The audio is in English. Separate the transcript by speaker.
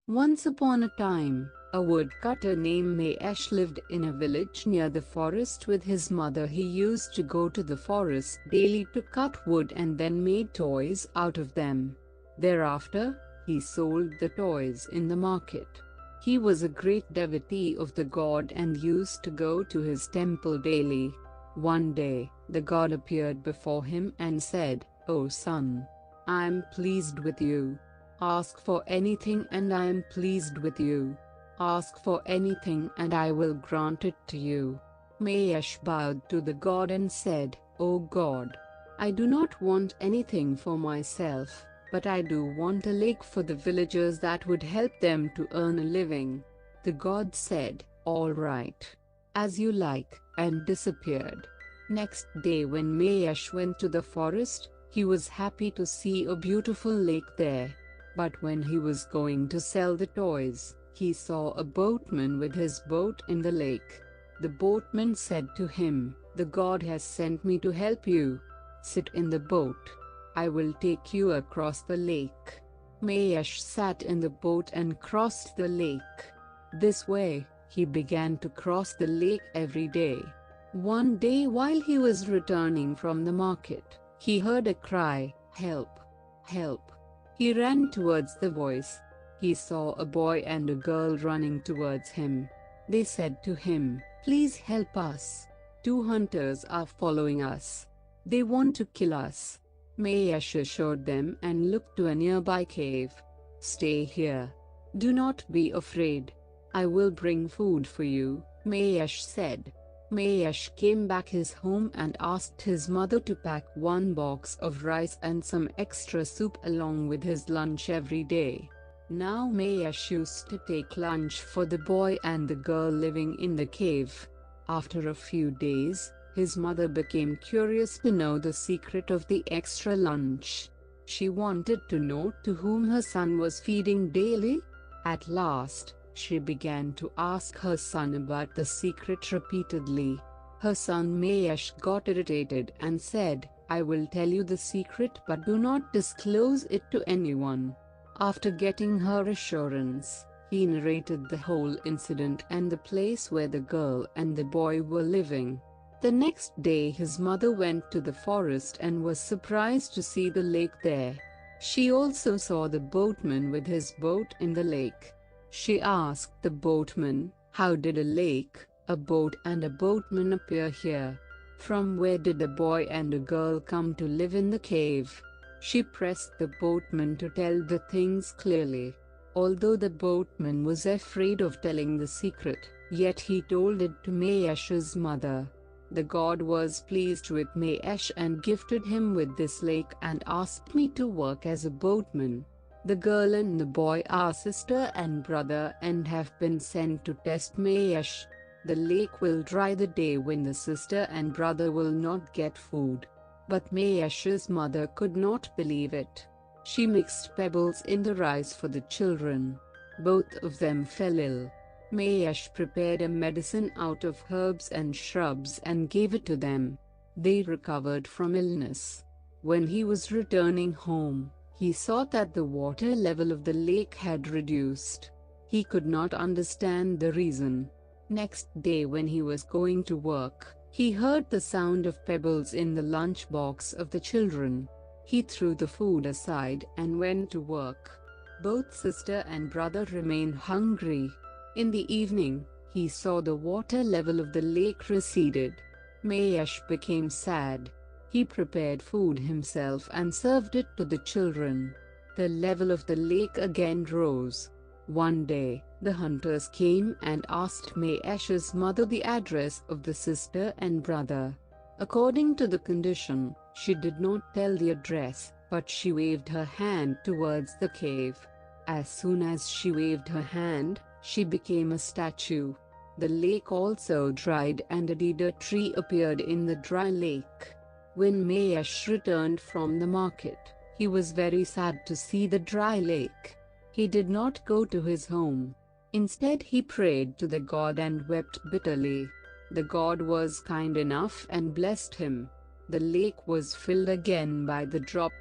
Speaker 1: Once upon a time, a woodcutter named Maesh lived in a village near the forest with his mother. He used to go to the forest daily to cut wood and then made toys out of them. Thereafter, he sold the toys in the market. He was a great devotee of the god and used to go to his temple daily. One day, the god appeared before him and said, "O son, I am pleased with you. Ask for anything and I am pleased with you. Ask for anything and I will grant it to you." Maesh bowed to the god and said, "O God, I do not want anything for myself, but I do want a lake for the villagers that would help them to earn a living." The god said, "All right. As you like," and disappeared. Next day when Maesh went to the forest, he was happy to see a beautiful lake there. But when he was going to sell the toys, he saw a boatman with his boat in the lake. The boatman said to him, "The god has sent me to help you. Sit in the boat. I will take you across the lake." Maesh sat in the boat and crossed the lake. This way, he began to cross the lake every day. One day while he was returning from the market, he heard a cry, "Help! Help!" He ran towards the voice. He saw a boy and a girl running towards him. They said to him, "Please help us. 2 hunters are following us. They want to kill us." Maesh assured them and looked to a nearby cave. "Stay here. Do not be afraid. I will bring food for you," Maesh said. Maesh came back his home and asked his mother to pack 1 box of rice and some extra soup along with his lunch every day. Now Maesh used to take lunch for the boy and the girl living in the cave. After a few days, his mother became curious to know the secret of the extra lunch. She wanted to know to whom her son was feeding daily. At last, she began to ask her son about the secret repeatedly. Her son Maesh got irritated and said, "I will tell you the secret but do not disclose it to anyone." After getting her assurance, he narrated the whole incident and the place where the girl and the boy were living. The next day his mother went to the forest and was surprised to see the lake there. She also saw the boatman with his boat in the lake. She asked the boatman, "How did a lake, a boat and a boatman appear here? From where did a boy and a girl come to live in the cave?" She pressed the boatman to tell the things clearly. Although the boatman was afraid of telling the secret, yet he told it to Maesh's mother. The god was pleased with Maesh and gifted him with this lake and asked me to work as a boatman. The girl and the boy are sister and brother and have been sent to test Maesh. The lake will dry the day when the sister and brother will not get food. But Maesh's mother could not believe it. She mixed pebbles in the rice for the children. Both of them fell ill. Maesh prepared a medicine out of herbs and shrubs and gave it to them. They recovered from illness. When he was returning home, he saw that the water level of the lake had reduced. He could not understand the reason. Next day when he was going to work, he heard the sound of pebbles in the lunchbox of the children. He threw the food aside and went to work. Both sister and brother remained hungry. In the evening, he saw the water level of the lake receded. Maesh became sad. He prepared food himself and served it to the children. The level of the lake again rose. One day, the hunters came and asked Maesh's mother the address of the sister and brother. According to the condition, she did not tell the address, but she waved her hand towards the cave. As soon as she waved her hand, she became a statue. The lake also dried and a deer tree appeared in the dry lake. When Maesh returned from the market, he was very sad to see the dry lake. He did not go to his home. Instead he prayed to the god and wept bitterly. The god was kind enough and blessed him. The lake was filled again by the drop